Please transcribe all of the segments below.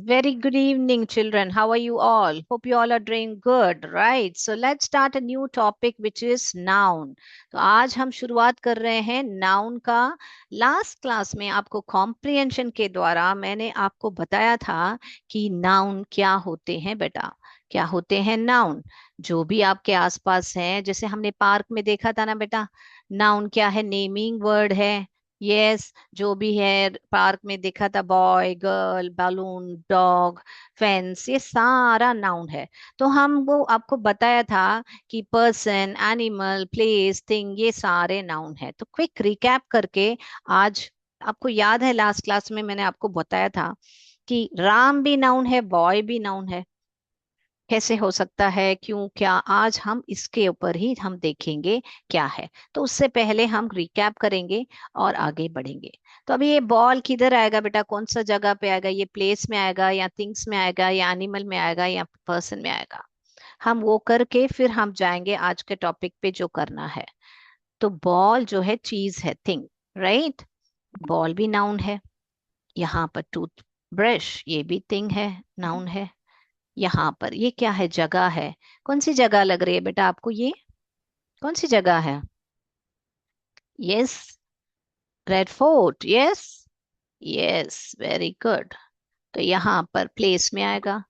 Very good evening, children. How are you all? Hope you all are doing good, right? So let's start a new topic, which is noun. तो आज हम शुरुआत कर रहे हैं noun का। Last class में आपको कॉम्प्रिहेंशन के द्वारा मैंने आपको बताया था कि नाउन क्या होते हैं बेटा। क्या होते हैं नाउन? जो भी आपके आसपास हैं, जैसे हमने पार्क में देखा था ना बेटा। नाउन क्या है? नेमिंग वर्ड है। यस, जो भी है पार्क में देखा था, boy, girl, balloon, dog, fence, ये सारा नाउन है। तो हम वो आपको बताया था कि पर्सन, एनिमल, प्लेस, थिंग, ये सारे नाउन है। तो क्विक रिकैप करके आज आपको याद है लास्ट क्लास में मैंने आपको बताया था कि राम भी नाउन है, बॉय भी नाउन है। कैसे हो सकता है, क्यों, क्या, आज हम इसके ऊपर ही हम देखेंगे क्या है। तो उससे पहले हम रिकैप करेंगे और आगे बढ़ेंगे। तो अभी ये बॉल किधर आएगा बेटा? कौन सा जगह पे आएगा? ये प्लेस में आएगा या थिंग्स में आएगा या एनिमल में आएगा या पर्सन में आएगा? हम वो करके फिर हम जाएंगे आज के टॉपिक पे जो करना है। तो बॉल जो है चीज है, थिंग, राइट। बॉल भी नाउन है। यहाँ पर टूथ ब्रश, ये भी थिंग है, नाउन है। यहाँ पर ये क्या है? जगह है। कौन सी जगह लग रही है बेटा आपको? ये कौन सी जगह है? Yes, red fort. Yes, yes, very good. तो यहाँ पर प्लेस में आएगा।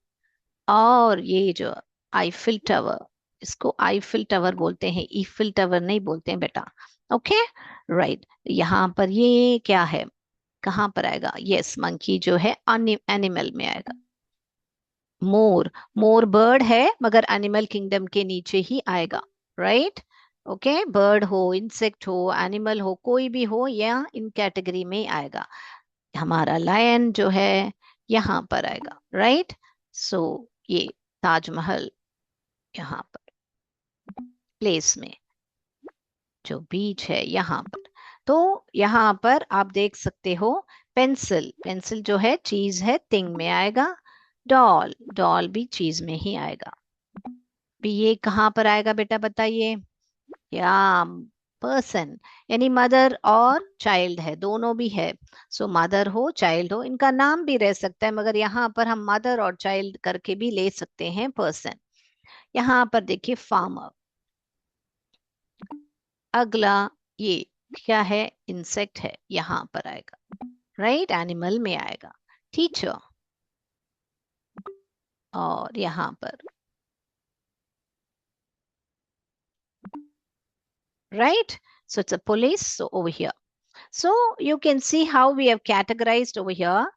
और ये जो आईफिल टावर, इसको आईफिल टावर बोलते हैं, ईफिल टावर नहीं बोलते हैं बेटा। Okay, right. यहाँ पर ये क्या है? कहाँ पर आएगा? यस, मंकी जो है एनिमल में आएगा। मोर, मोर बर्ड है मगर एनिमल किंगडम के नीचे ही आएगा, राइट। ओके, बर्ड हो, इंसेक्ट हो, एनिमल हो, कोई भी हो, या इन कैटेगरी में ही आएगा। हमारा लायन जो है यहाँ पर आएगा, राइट। सो ये ताजमहल यहाँ पर प्लेस में, जो बीच है यहाँ पर। तो यहाँ पर आप देख सकते हो, पेंसिल, पेंसिल जो है चीज है, थिंग में आएगा। डॉल, डॉल भी चीज में ही आएगा। भी ये कहाँ पर आएगा बेटा बताइए? या पर्सन, यानी मदर और चाइल्ड है, दोनों भी है। सो मदर हो, चाइल्ड हो, इनका नाम भी रह सकता है, मगर यहाँ पर हम मदर और चाइल्ड करके भी ले सकते हैं पर्सन। यहाँ पर देखिए फार्मर। अगला ये क्या है? इंसेक्ट है, यहाँ पर आएगा, राइट, एनिमल में आएगा। टीचर, और यहाँ पर, right? So it's a police. So over here. So you can see how we have categorized over here.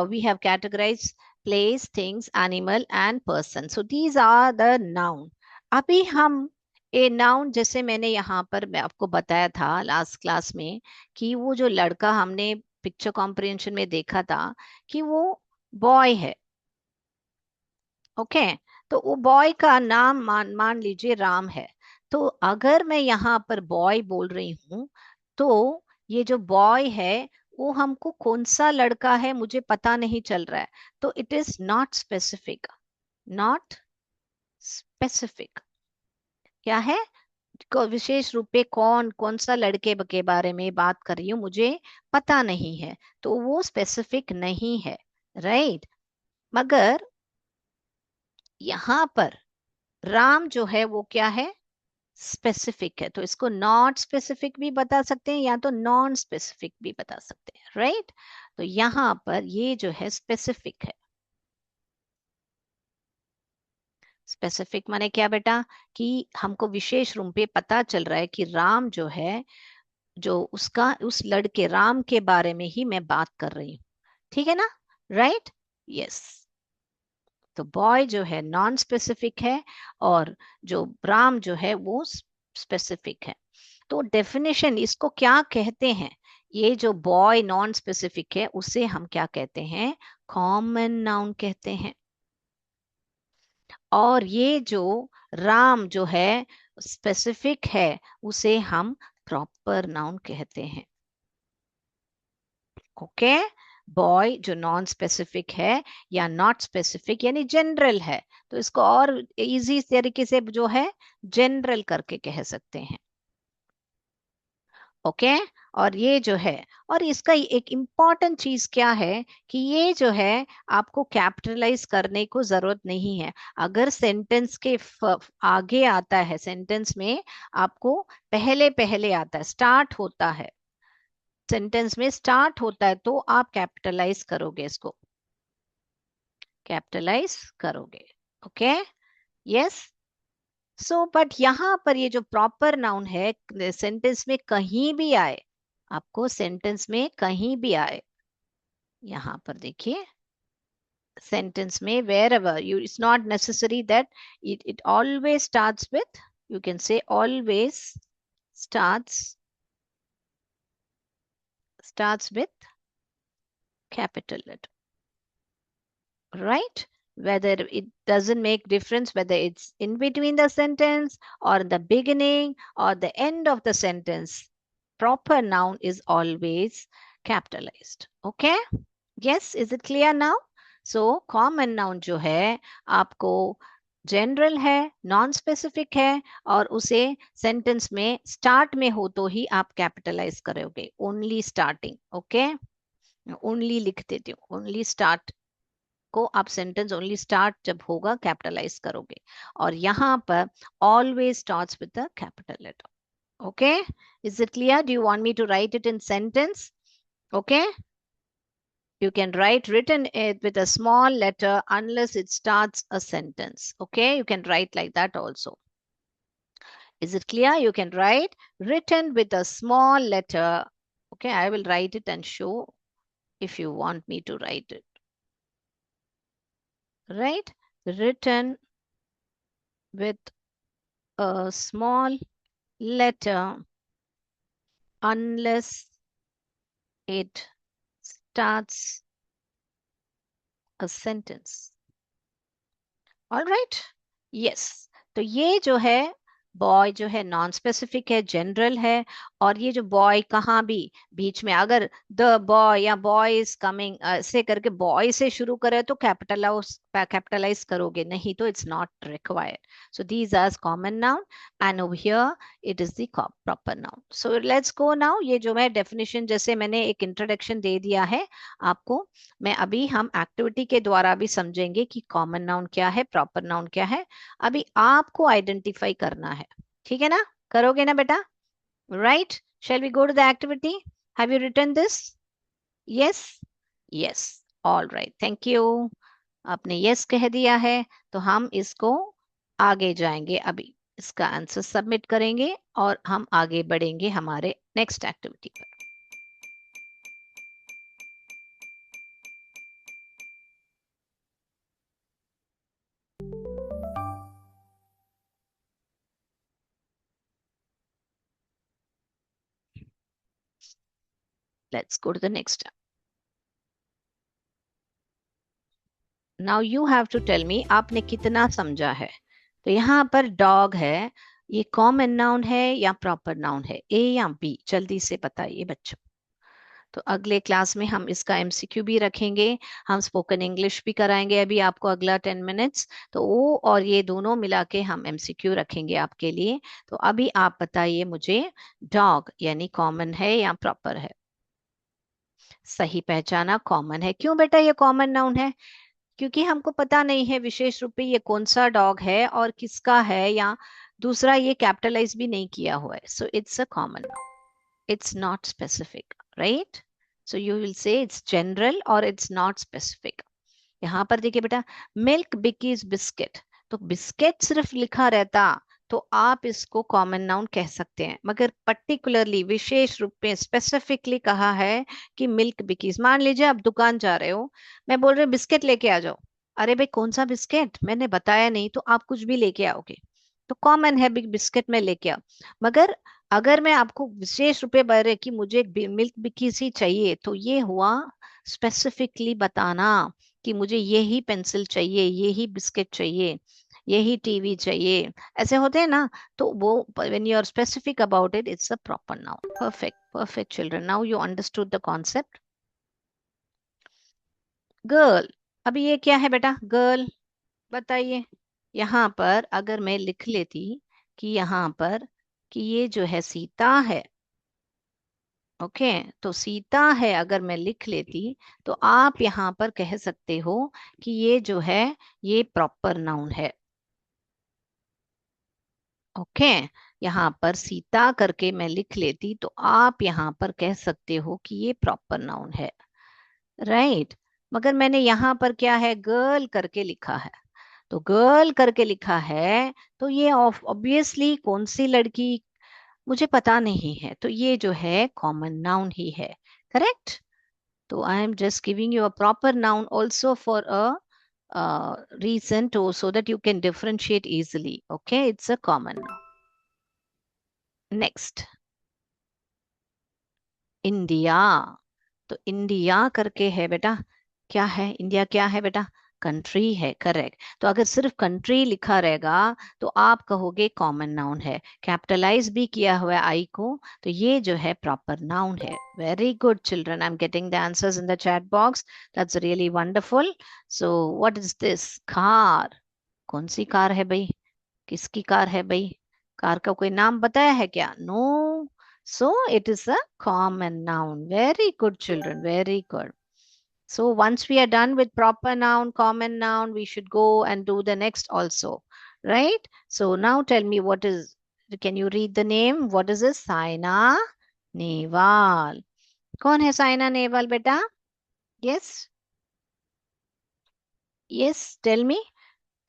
We have categorized place, things, animal, and person. So these are the noun. अभी हम a noun, जैसे मैंने यहाँ पर मैं आपको बताया था लास्ट क्लास में कि वो जो लड़का हमने पिक्चर कॉम्प्रिहेंशन में देखा था कि वो बॉय है। ओके, तो वो बॉय का नाम मान मान लीजिए राम है। तो अगर मैं यहाँ पर बॉय बोल रही हूँ, तो ये जो बॉय है वो हमको कौन सा लड़का है मुझे पता नहीं चल रहा है। तो it is not specific, not specific. क्या है? विशेष रूप पे कौन कौन सा लड़के के बारे में बात कर रही हूँ मुझे पता नहीं है, तो वो स्पेसिफिक नहीं है, राइट। मगर यहाँ पर राम जो है वो क्या है? स्पेसिफिक है। तो इसको नॉट स्पेसिफिक भी बता सकते हैं या तो नॉन स्पेसिफिक भी बता सकते हैं, राइट। तो यहाँ पर ये जो है स्पेसिफिक है। स्पेसिफिक माने क्या बेटा? कि हमको विशेष रूप पे पता चल रहा है कि राम जो है, जो उसका उस लड़के राम के बारे में ही मैं बात कर रही हूँ। ठीक है ना? Right, yes. तो बॉय जो है नॉन स्पेसिफिक है, और जो राम जो है वो स्पेसिफिक है। तो डेफिनेशन इसको क्या कहते हैं? ये जो बॉय नॉन स्पेसिफिक है उसे हम क्या कहते हैं? कॉमन नाउन कहते हैं। और ये जो राम जो है स्पेसिफिक है उसे हम प्रॉपर नाउन कहते हैं। ओके, बॉय जो नॉन स्पेसिफिक है या नॉट स्पेसिफिक यानी जनरल है, तो इसको और इजी तरीके से जो है जनरल करके कह सकते हैं। ओके। और ये जो है, और इसका एक इम्पॉर्टेंट चीज क्या है कि ये जो है आपको कैपिटलाइज करने को जरूरत नहीं है। अगर सेंटेंस के आगे आता है, सेंटेंस में आपको पहले पहले आता है, स्टार्ट होता है, सेंटेंस में स्टार्ट होता है, तो आप कैपिटलाइज करोगे, इसको कैपिटलाइज करोगे। ओके। यस। सो बट यहां पर ये जो प्रॉपर नाउन है, सेंटेंस में कहीं भी आए, आपको सेंटेंस में कहीं भी आए, यहां पर देखिए, सेंटेंस में wherever you, it's not necessary that it always starts with, you can say always starts with capital letter, right? Whether it doesn't make difference whether it's in between the sentence or the beginning or the end of the sentence, proper noun is always capitalized. Okay. Yes, is it clear now? So common noun जो है आपको general है, non specific है, और उसे sentence में start में हो तो ही आप कैपिटलाइज करोगे, ओनली स्टार्टिंग। ओके। ओनली लिख देती हूँ, ओनली स्टार्ट को आप सेंटेंस ओनली स्टार्ट जब होगा कैपिटलाइज करोगे, और यहाँ पर always starts with the capital letter. Okay. Is it clear? Do you want me to write it in sentence? Okay. You can write written it with a small letter unless it starts a sentence. Okay, you can write like that also. Is it clear? You can write written with a small letter. Okay, I will write it and show if you want me to write it. Right? Written with a small letter unless it starts a sentence. All right. Yes. तो ये जो है boy जो है non specific है, general है, और ये जो बॉय कहाँ भी बीच में अगर द बॉय या बॉय इज कमिंग ऐसे करके बॉय से शुरू करे तो कैपिटलाइज करोगे, नहीं तो it's not required. So these are common noun and over here it is the proper noun. So let's go now. ये जो मैं डेफिनेशन जैसे मैंने एक इंट्रोडक्शन दे दिया है आपको, मैं अभी हम एक्टिविटी के द्वारा भी समझेंगे कि कॉमन नाउन क्या है, प्रॉपर नाउन क्या है। अभी आपको आइडेंटिफाई करना है, ठीक है ना? करोगे ना बेटा? Right. Shall we go to the activity? Have you written this? Yes. Yes. All right, thank you. आपने यस कह दिया है, तो हम इसको आगे जाएंगे, अभी इसका आंसर सबमिट करेंगे और हम आगे बढ़ेंगे हमारे नेक्स्ट एक्टिविटी पर। Let's go to the next step. Now you have to tell me आपने कितना समझा है। तो यहाँ पर डॉग है, ये कॉमन नाउन है या प्रॉपर नाउन है, ए या बी? जल्दी से बताइए बच्चों। तो अगले क्लास में हम इसका एमसीक्यू भी रखेंगे, हम स्पोकन इंग्लिश भी कराएंगे अभी आपको अगला 10 मिनट्स, तो वो और ये दोनों मिला के हम एमसीक्यू रखेंगे आपके लिए। तो अभी आप बताइए मुझे, डॉग यानी कॉमन है या प्रॉपर है? सही पहचाना, कॉमन है। क्यों बेटा ये कॉमन नाउन है? क्योंकि हमको पता नहीं है विशेष रूप पे ये कौन सा डॉग है और किसका है, या दूसरा ये कैपिटलाइज भी नहीं किया हुआ है, so it's a common noun, it's not specific, right? So you will say it's general और इट्स नॉट स्पेसिफिक। यहाँ पर देखिए बेटा, मिल्क बिकीज बिस्किट, तो बिस्किट सिर्फ लिखा रहता तो आप इसको कॉमन नाउन कह सकते हैं, मगर पर्टिकुलरली विशेष रूप में स्पेसिफिकली कहा है कि मिल्क बिकीज। मान लीजिए आप दुकान जा रहे हो, मैं बोल रही हूँ बिस्किट लेके आ जाओ, अरे भाई कौन सा बिस्किट, मैंने बताया नहीं, तो आप कुछ भी लेके आओगे, तो कॉमन है बिस्किट में लेके आओ। मगर अगर मैं आपको विशेष रूप में बोल रहे कि मुझे मिल्क बिकीज ही चाहिए, तो ये हुआ स्पेसिफिकली बताना कि मुझे यही पेंसिल चाहिए, यही बिस्किट चाहिए, यही टीवी चाहिए, ऐसे होते हैं ना, तो वो when you are specific about it, it's a proper noun. Perfect, perfect children, now you understood the concept. Girl, अभी ये क्या है बेटा, गर्ल? बताइए। यहाँ पर अगर मैं लिख लेती कि यहाँ पर कि ये जो है सीता है, ओके, तो सीता है अगर मैं लिख लेती तो आप यहाँ पर कह सकते हो कि ये जो है ये प्रॉपर नाउन है। ओके, यहाँ पर सीता करके मैं लिख लेती तो आप यहाँ पर कह सकते हो कि ये प्रॉपर नाउन है। राइट, मगर मैंने यहाँ पर क्या है, गर्ल करके लिखा है। तो गर्ल करके लिखा है तो ये ऑब्वियसली कौन सी लड़की मुझे पता नहीं है, तो ये जो है कॉमन नाउन ही है। करेक्ट। तो I am just giving you a proper noun also for a reason to so that you can differentiate easily. Okay, it's a common noun. Next, India. तो इंडिया करके है बेटा, क्या है इंडिया, क्या है बेटा, कंट्री है। करेक्ट, तो अगर सिर्फ कंट्री लिखा रहेगा तो आप कहोगे कॉमन नाउन है, कैपिटलाइज भी किया हुआ है आई को, तो ये जो है प्रॉपर नाउन है। Very good children, I am getting the answers in the chat box, that's really wonderful. So what is this, car. कौन सी कार है भाई, किसकी कार है भाई, कार का कोई नाम बताया है क्या, no. So it is a common noun. Very good children, very good. So once we are done with proper noun, common noun, we should go and do the next also, right? So now tell me what is, can you read the name? What is this? Saina Nehwal. कौन है साइना नेहवाल बेटा? Yes, yes, tell me.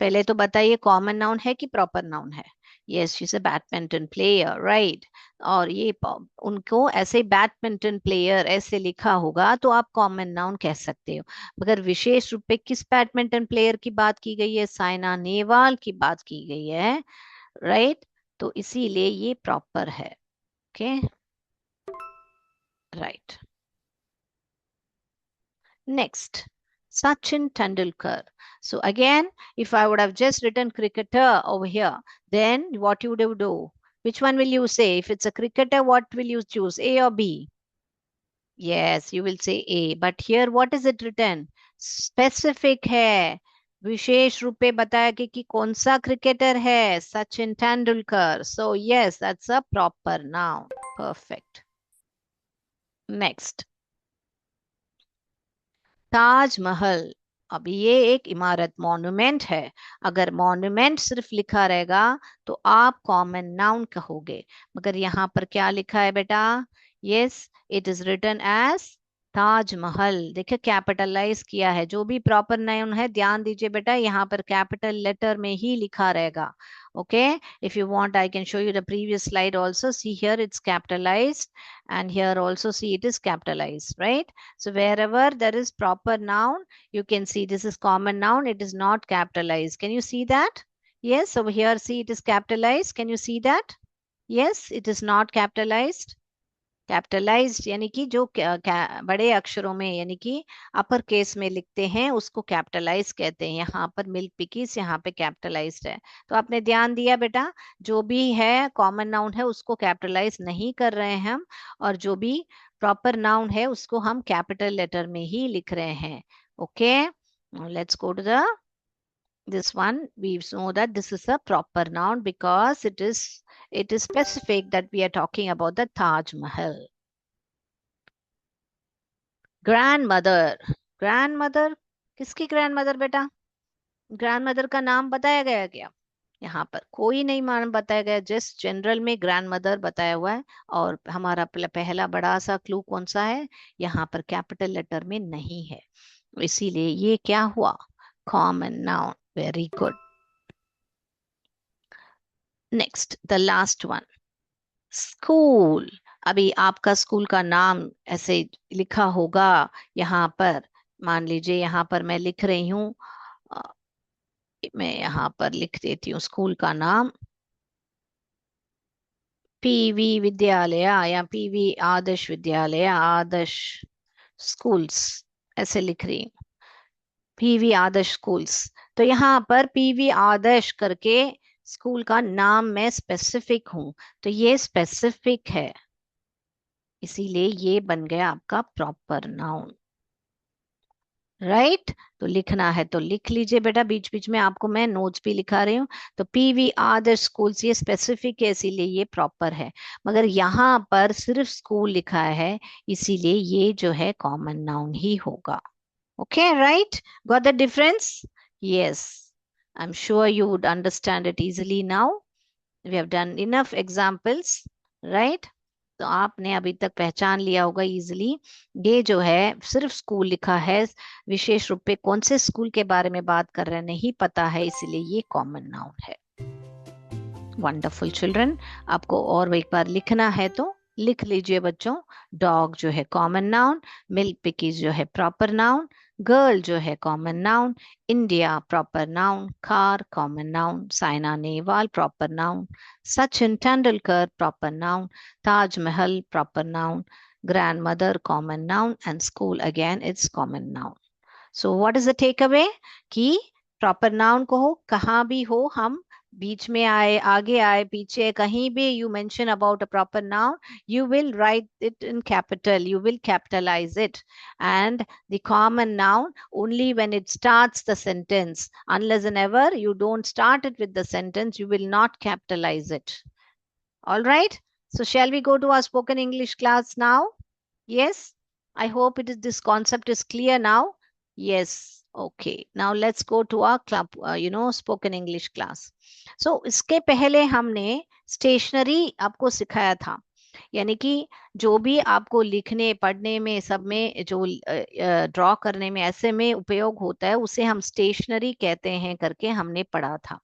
पहले तो बताइए common noun है कि proper noun है? Yes, she is a badminton player, right. और ये उनको ऐसे बैडमिंटन प्लेयर ऐसे लिखा होगा तो आप कॉमन नाउन कह सकते हो। मगर विशेष रूप पे किस बैडमिंटन प्लेयर की बात की गई है, साइना नेहवाल की बात की गई है, राइट। तो इसीलिए ये प्रॉपर है। Okay, right. Next, Sachin Tendulkar. So again, if I would have just written cricketer over here, then what you would do? Which one will you say? If it's a cricketer, what will you choose? A or B? Yes, you will say A. But here, what is it written? Specific है, विशेष रूप पे बताया कि कौन सा cricketer है, Sachin Tendulkar. So yes, that's a proper noun. Perfect. Next. Taj Mahal. अभी ये एक इमारत मॉन्यूमेंट है। अगर मॉन्यूमेंट सिर्फ लिखा रहेगा तो आप कॉमन नाउन कहोगे, मगर यहाँ पर क्या लिखा है बेटा, yes, it is written as Taj Mahal. देखिए कैपिटलाइज किया है, जो भी प्रॉपर नाउन है ध्यान दीजिए बेटा, यहाँ पर कैपिटल लेटर में ही लिखा रहेगा। Okay, if you want I can show you the previous slide also, see here it's capitalised and here also see it is capitalized, right? So wherever there is proper noun, you can see this is common noun, it is not capitalized. Can you see that? Yes, over here see it is capitalized. Can you see that? Yes, it is not capitalized. Capitalised यानी कि जो बड़े अक्षरों में यानी कि upper case में लिखते हैं उसको कैपिटलाइज कहते हैं। यहाँ पर मिल्क पिकीज यहाँ पे कैपिटलाइज्ड है। तो आपने ध्यान दिया बेटा, जो भी है कॉमन नाउन है उसको कैपिटलाइज नहीं कर रहे हैं हम, और जो भी प्रॉपर नाउन है उसको हम कैपिटल लेटर में ही लिख रहे हैं। Okay, let's go to the this one. We know that this is a proper noun because it is specific that we are talking about the Taj Mahal. Grandmother. Grandmother, किसकी grandmother बेटा, grandmother का नाम बताया गया क्या? यहाँ पर कोई नहीं मान बताया गया, जस्ट जनरल में ग्रैंडमदर बताया हुआ है। और हमारा पहला बड़ा सा क्लू कौन सा है, यहाँ पर कैपिटल लेटर में नहीं है, इसीलिए ये क्या हुआ, common noun. Very good. Next, the last one, school. अभी आपका स्कूल का नाम ऐसे लिखा होगा यहाँ पर, मान लीजिए यहाँ पर मैं लिख रही हूँ, अ, मैं यहाँ पर लिख देती हूँ स्कूल का नाम, पीवी विद्यालय या पीवी आदर्श विद्यालय, आदर्श स्कूल्स, ऐसे लिख रही हूँ, पीवी आदर्श स्कूल्स। तो यहाँ पर पीवी आदर्श करके स्कूल का नाम मैं स्पेसिफिक हूँ, तो ये स्पेसिफिक है, इसीलिए ये बन गया आपका प्रॉपर नाउन। राइट। तो लिखना है तो लिख लीजिए बेटा, बीच बीच में आपको मैं नोट्स भी लिखा रही हूँ। तो पीवी आदर्श स्कूल्स ये स्पेसिफिक है, इसीलिए ये प्रॉपर है। मगर यहाँ पर सिर्फ स्कूल लिखा है, इसीलिए ये जो है कॉमन नाउन ही होगा। Okay, right. Got the difference? Yes, I am sure you would understand it easily now. We have done enough examples, right. तो आपने अभी तक पहचान लिया होगा इजिली। ये जो है सिर्फ स्कूल लिखा है, विशेष रूप पे कौन से स्कूल के बारे में बात कर रहे हैं नहीं पता है, इसीलिए ये कॉमन नाउन है। वंडरफुल चिल्ड्रन, आपको और एक बार लिखना है तो लिख लीजिए बच्चों। डॉग जो है कॉमन नाउन, मिल्क पिकीज जो है प्रॉपर नाउन, गर्ल जो है common noun, India proper noun, car common noun, Saina Nehwal proper noun, Sachin Tendulkar proper noun, Taj Mahal proper noun, grandmother common noun and school again it's common noun. So what is the takeaway? कि proper noun को हो कहाँ भी हो, हम बीच में आए, आगे आए, पीछे, कहीं भी you mention about a proper noun, you will write it in capital, you will capitalize it. And the common noun, only when it starts the sentence, unless and ever you don't start it with the sentence, you will not capitalize it. All right. So shall we go to our spoken English class now? Yes. I hope this concept is clear now. Yes. Okay. Now let's go to our club, spoken English class. So इसके पहले हमने stationery आपको सिखाया था, यानी कि जो भी आपको लिखने पढ़ने में सब में जो ड्रॉ करने में ऐसे में उपयोग होता है, उसे हम स्टेशनरी कहते हैं करके हमने पढ़ा था।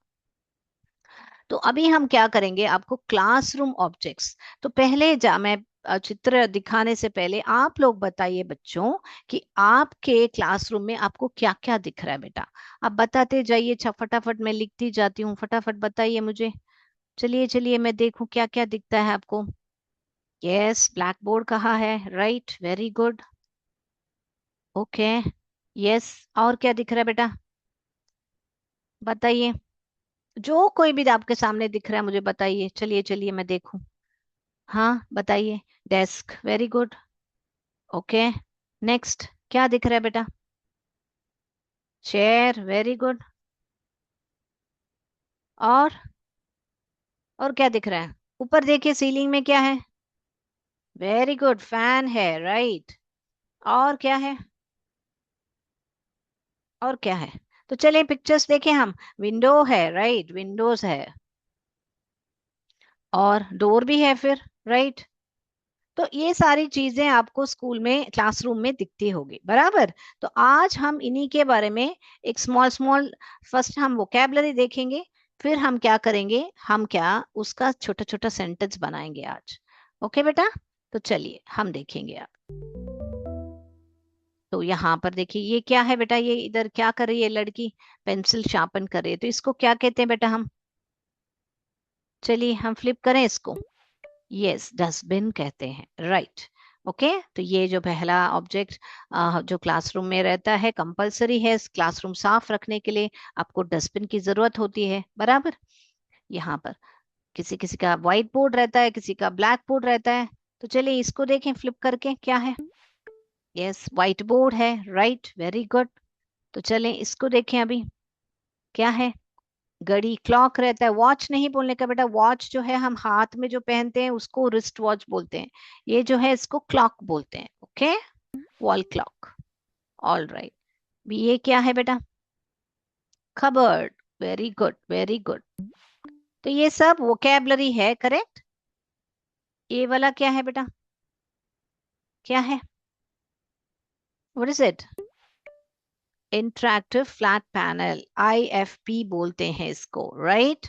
तो अभी हम क्या करेंगे, आपको क्लासरूम ऑब्जेक्ट्स। तो पहले मैं चित्र दिखाने से पहले आप लोग बताइए बच्चों कि आपके क्लासरूम में आपको क्या क्या दिख रहा है बेटा। आप बताते जाइए, फटाफट मैं लिखती जाती हूँ, फटाफट बताइए मुझे। चलिए चलिए मैं देखूं क्या क्या दिखता है आपको। यस, ब्लैक बोर्ड कहाँ है? Right, very good. Okay, yes. और क्या दिख रहा है बेटा, बताइए। जो कोई भी आपके सामने दिख रहा है मुझे बताइए, चलिए चलिए मैं देखूं। हाँ बताइए। Desk, very good. Okay, next क्या दिख रहा है बेटा? Chair, very good. और क्या दिख रहा है? ऊपर देखिए, सीलिंग में क्या है? वेरी गुड, फैन है, राइट। और क्या है? और क्या है? तो चलिए पिक्चर्स देखें हम। विंडो है, राइट, विंडोज है। और डोर भी है फिर, राइट। तो ये सारी चीजें आपको स्कूल में क्लासरूम में दिखती होगी, बराबर। तो आज हम इन्हीं के बारे में एक स्मॉल स्मॉल, फर्स्ट हम वोकेबलरी देखेंगे, फिर हम क्या करेंगे, हम क्या उसका छोटा छोटा सेंटेंस बनाएंगे आज। ओके बेटा, तो चलिए हम देखेंगे आप। तो यहाँ पर देखिए ये क्या है बेटा, ये इधर क्या कर रही है लड़की? पेंसिल शार्पन कर रही है, तो इसको क्या कहते हैं बेटा हम? चलिए हम फ्लिप करें इसको। यस, डस्टबिन कहते हैं, राइट। ओके, तो ये जो पहला ऑब्जेक्ट जो क्लासरूम में रहता है, कंपलसरी है क्लासरूम साफ रखने के लिए, आपको डस्टबिन की जरूरत होती है, बराबर। यहाँ पर किसी किसी का व्हाइट बोर्ड रहता है, किसी का ब्लैक बोर्ड रहता है। तो चलिए इसको देखें फ्लिप करके, क्या है? यस, व्हाइट बोर्ड है, राइट, वेरी गुड। तो चलें इसको देखें अभी, क्या है? घड़ी, क्लॉक रहता है। वॉच नहीं बोलने का बेटा, वॉच जो है हम हाथ में जो पहनते हैं उसको रिस्ट वॉच बोलते हैं, ये जो है इसको क्लॉक बोलते हैं। Okay, wall clock. All right. ये क्या है बेटा? Cupboard, very good very good. तो ये सब वोकेबलरी है, करेक्ट। ये वाला क्या है बेटा, क्या है? What is it? Interactive flat panel, IFP बोलते हैं इसको, राइट।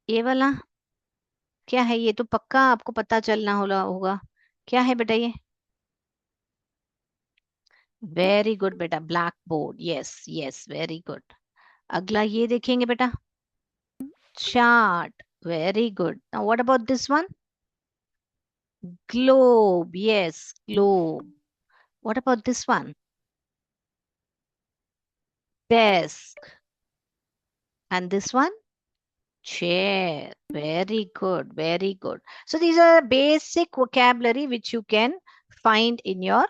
ये वाला क्या है? ये तो पक्का आपको पता चलना होगा। क्या है बेटा ये? वेरी गुड बेटा, black board, yes yes, very good. अगला ये देखेंगे बेटा, chart, very good. Now what about this one? Globe, yes, globe. What about this one? Desk. And this one? chair, very good very good. So these are basic vocabulary which you can find in your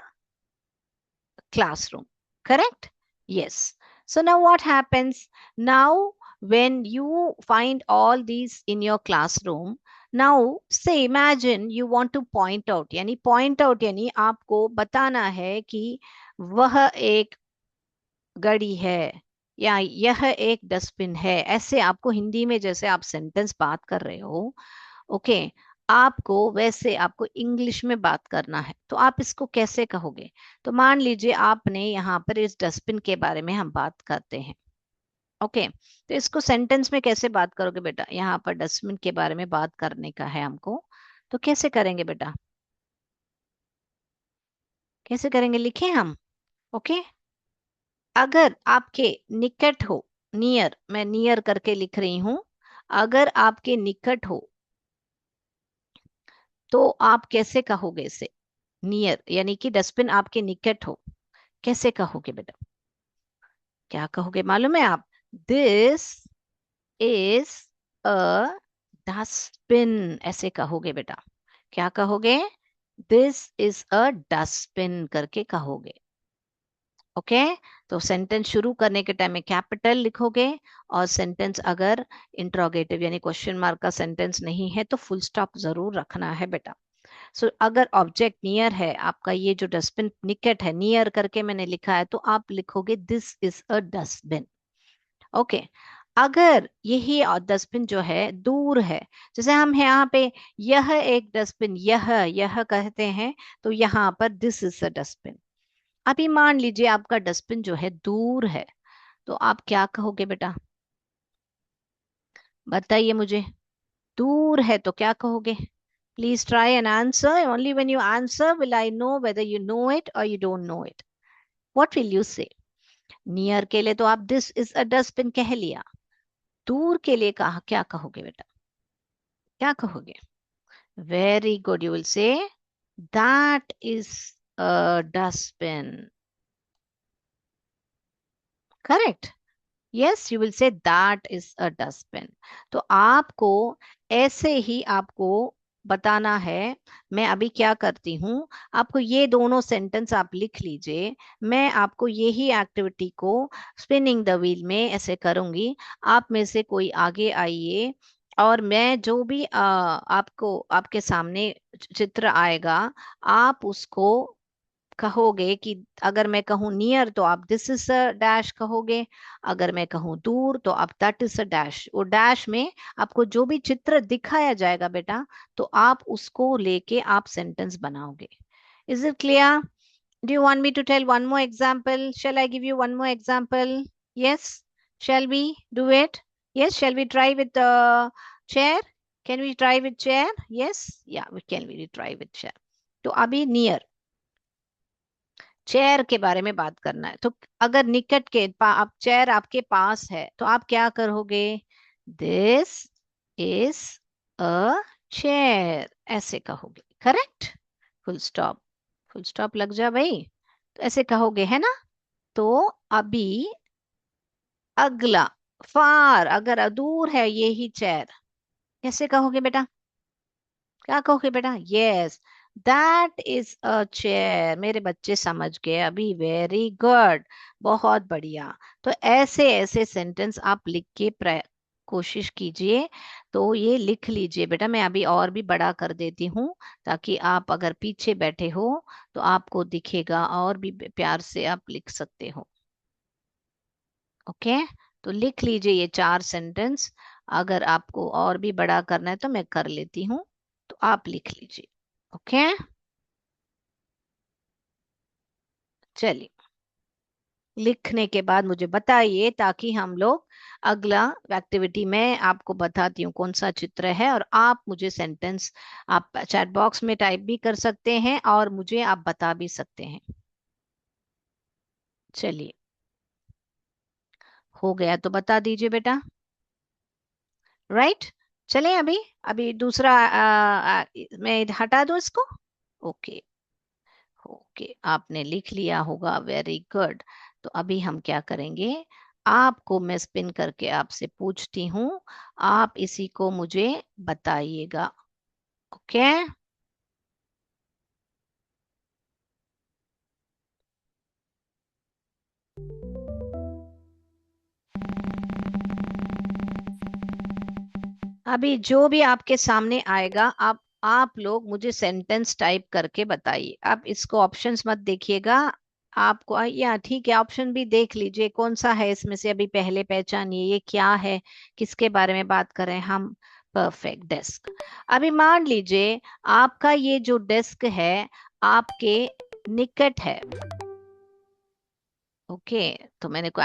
classroom. Correct? Yes. So now what happens? Now when you find all these in your classroom, now say imagine you want to point out यानी आपको बताना है कि वह एक घड़ी है या यह एक डस्टबिन है। ऐसे आपको हिंदी में जैसे आप सेंटेंस बात कर रहे हो, ओके, आपको वैसे आपको इंग्लिश में बात करना है। तो आप इसको कैसे कहोगे? तो मान लीजिए आपने यहाँ पर इस डस्टबिन के बारे में हम बात करते हैं, ओके, तो इसको सेंटेंस में कैसे बात करोगे बेटा? यहाँ पर डस्टबिन के बारे में बात करने का है हमको, तो कैसे करेंगे बेटा? कैसे करेंगे? लिखें हम, ओके। अगर आपके निकट हो, नियर, मैं नियर करके लिख रही हूं, अगर आपके निकट हो तो आप कैसे कहोगे इसे? नियर यानी कि डस्टबिन आपके निकट हो, कैसे कहोगे बेटा? क्या कहोगे मालूम है आप? दिस इज अ डस्टबिन, ऐसे कहोगे बेटा। क्या कहोगे? दिस इज अ डस्टबिन करके कहोगे, ओके। तो सेंटेंस शुरू करने के टाइम में कैपिटल लिखोगे, और सेंटेंस अगर इंट्रोगेटिव यानी क्वेश्चन मार्क का सेंटेंस नहीं है तो फुल स्टॉप जरूर रखना है बेटा। सो अगर ऑब्जेक्ट नियर है, आपका ये जो डस्टबिन निकट है, नियर करके मैंने लिखा है, तो आप लिखोगे this is a dustbin, okay. अगर यही डस्टबिन जो है दूर है, जैसे हम यहाँ पे यह एक डस्टबिन, यह कहते हैं, तो यहाँ पर दिस इज अ डस्टबिन। अभी मान लीजिए आपका डस्टबिन जो है दूर है, तो आप क्या कहोगे बेटा? बताइए मुझे। दूर है तो क्या कहोगे? Please try an answer. Only when you answer will I know whether you know it और you don't know it. What will you say? Near के लिए तो आप दिस इज अ डस्टबिन कह लिया, दूर के लिए कहा क्या कहोगे बेटा? क्या कहोगे? Very good, you will say that is a dustbin. Correct. Yes, you will say that is a dustbin. तो आपको ऐसे ही आपको बताना है। मैं अभी क्या करती हूँ, आपको ये दोनों सेंटेंस आप लिख लीजिए। मैं आपको यही एक्टिविटी को स्पिनिंग द व्हील में ऐसे करूंगी। आप में से कोई आगे आइए, और मैं जो भी आपको आपके सामने चित्र आएगा, आप उसको कहोगे कि अगर मैं कहूँ नियर तो आप दिस इज अ डैश कहोगे, अगर मैं कहूँ दूर तो आप दैट इज अ डैश। वो डैश में आपको जो भी चित्र दिखाया जाएगा बेटा, तो आप उसको लेके आप सेंटेंस बनाओगे। Is it clear? Do you want me to tell one more example? Shall I give you one more example? Yes, shall we do it? Yes, shall we try with chair? Can we try with chair? Yes, yeah we can we try with chair. तो अभी near, chair के बारे में बात करना है, तो अगर निकट के आप चेयर आपके पास है, तो आप क्या करोगे? दिस इज अ चेयर, ऐसे कहोगे। Correct. Full stop, full stop लग जा भाई। तो ऐसे कहोगे है ना? तो अभी अगला, फार, अगर दूर है यही चेयर, कैसे कहोगे बेटा? क्या कहोगे बेटा? Yes, that is a chair. मेरे बच्चे समझ गए अभी, वेरी गुड, बहुत बढ़िया। तो ऐसे ऐसे सेंटेंस आप लिख के कोशिश कीजिए। तो ये लिख लीजिए बेटा, मैं अभी और भी बड़ा कर देती हूँ, ताकि आप अगर पीछे बैठे हो तो आपको दिखेगा, और भी प्यार से आप लिख सकते हो, ओके। तो लिख लीजिए ये 4 सेंटेंस। अगर आपको और भी बड़ा करना है तो मैं कर लेती हूँ, तो आप लिख लीजिए, ओके। चलिए, लिखने के बाद मुझे बताइए, ताकि हम लोग अगला एक्टिविटी में आपको बताती हूँ कौन सा चित्र है, और आप मुझे सेंटेंस आप चैट बॉक्स में टाइप भी कर सकते हैं, और मुझे आप बता भी सकते हैं। चलिए, हो गया तो बता दीजिए बेटा। राइट। चलें अभी, अभी दूसरा मैं हटा दूं इसको। ओके, ओके, आपने लिख लिया होगा, वेरी गुड। तो अभी हम क्या करेंगे, आपको मैं स्पिन करके आपसे पूछती हूँ, आप इसी को मुझे बताइएगा, ओके। अभी जो भी आपके सामने आएगा, आप लोग मुझे सेंटेंस टाइप करके बताइए। आप इसको ऑप्शंस मत देखिएगा। आपको या ठीक है, ऑप्शन भी देख लीजिए कौन सा है इसमें से। अभी पहले पहचानिए ये क्या है, किसके बारे में बात कर रहे हैं हम। Perfect, desk. अभी मान लीजिए आपका ये जो डेस्क है आपके निकट है। ओके, तो मैंने को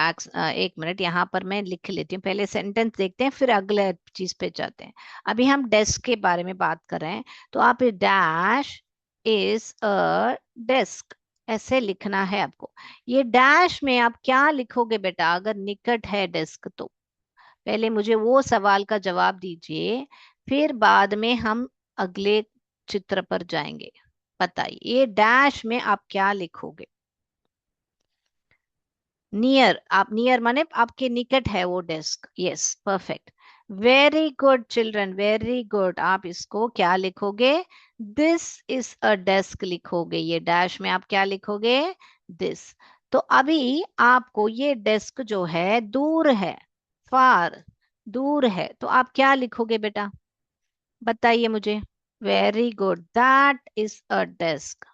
एक मिनट यहाँ पर मैं लिख लेती हूँ। पहले सेंटेंस देखते हैं फिर अगले चीज पे जाते हैं। अभी हम डेस्क के बारे में बात कर रहे हैं, तो आप डैश इज अ डेस्क ऐसे लिखना है आपको। ये डैश में आप क्या लिखोगे बेटा अगर निकट है डेस्क तो? पहले मुझे वो सवाल का जवाब दीजिए, फिर बाद में हम अगले चित्र पर जाएंगे। बताइए ये डैश में आप क्या लिखोगे? नियर, आप नियर माने आपके निकट है वो desk. Yes, perfect. Very good children, very good. आप इसको क्या लिखोगे? दिस इज अ डेस्क लिखोगे। ये डैश में आप क्या लिखोगे? दिस। तो अभी आपको ये डेस्क जो है दूर है, फार, दूर है, तो आप क्या लिखोगे बेटा? बताइए मुझे। Very good, that is a desk.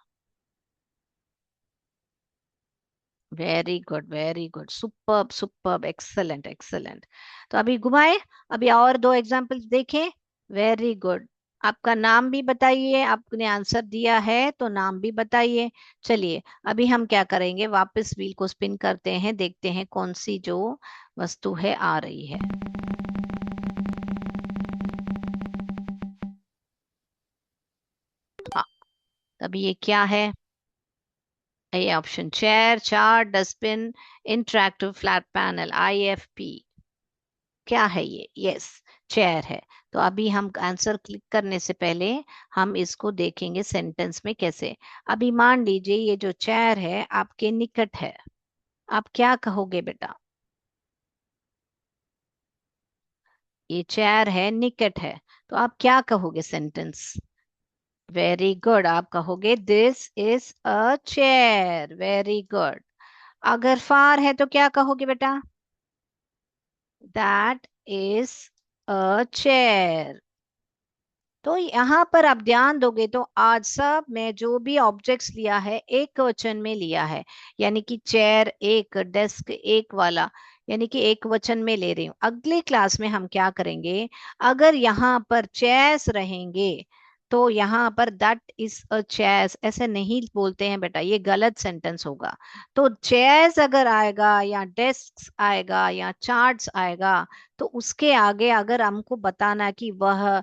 Very good, very good, superb, superb, excellent, excellent. तो अभी घुमाए, अभी और दो एग्जांपल्स देखें। Very good. आपका नाम भी बताइए, आपने आंसर दिया है तो नाम भी बताइए। चलिए अभी हम क्या करेंगे, वापस व्हील को स्पिन करते हैं, देखते हैं कौन सी जो वस्तु है आ रही है। हाँ, अभी ये क्या है? ये option chair, chart, dustbin, interactive flat panel, IFP। क्या है ये? यस, चेयर है। तो अभी हम आंसर क्लिक करने से पहले हम इसको देखेंगे सेंटेंस में कैसे। अभी मान लीजिए ये जो चेयर है आपके निकट है, आप क्या कहोगे बेटा? ये चेयर है, निकट है, तो आप क्या कहोगे सेंटेंस? वेरी गुड, आप कहोगे this is a chair. Very good. अगर फार है तो क्या कहोगे बेटा? That is a chair. तो यहाँ पर आप ध्यान दोगे तो आज सब में जो भी ऑब्जेक्ट्स लिया है एक वचन में लिया है। यानी कि चेयर एक, डेस्क एक वाला, यानी कि एक वचन में ले रही हूँ। अगली क्लास में हम क्या करेंगे, अगर यहाँ पर चेयर्स रहेंगे तो यहाँ पर दैट इज अ चेयर्स ऐसे नहीं बोलते हैं बेटा, ये गलत सेंटेंस होगा। तो चेयर्स अगर आएगा या डेस्क आएगा या चार्ट्स आएगा, तो उसके आगे अगर हमको बताना कि वह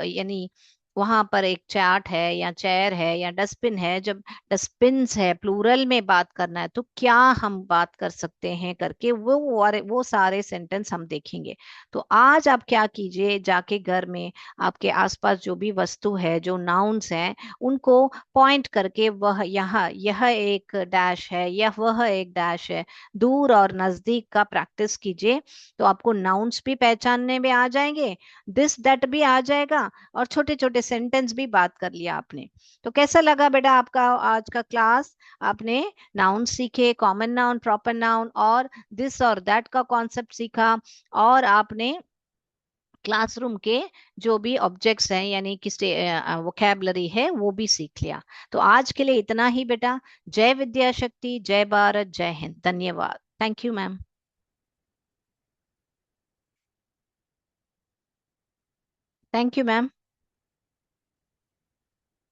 यानी वहां पर एक चार्ट है या चेयर है या डस्टबिन है, जब डस्टबिन्स है प्लूरल में बात करना है तो क्या हम बात कर सकते हैं करके वो सारे सेंटेंस हम देखेंगे। तो आज आप क्या कीजिए, जाके घर में आपके आसपास जो भी वस्तु है, जो नाउन्स हैं, उनको पॉइंट करके वह यहाँ यह एक डैश है, यह वह एक डैश है, दूर और नजदीक का प्रैक्टिस कीजिए। तो आपको नाउन्स भी पहचानने में आ जाएंगे, दिस दैट भी आ जाएगा, और छोटे छोटे सेंटेंस भी बात कर लिया आपने। तो कैसा लगा बेटा आपका आज का क्लास? आपने नाउन सीखे, कॉमन नाउन, प्रॉपर नाउन और दिस और दैट का कॉन्सेप्ट सीखा, और आपने क्लासरूम के जो भी ऑब्जेक्ट्स हैं यानी कि वोकैबलरी है वो भी सीख लिया। तो आज के लिए इतना ही बेटा। जय विद्या शक्ति, जय भारत, जय हिंद। धन्यवाद। Thank you ma'am. Thank you ma'am.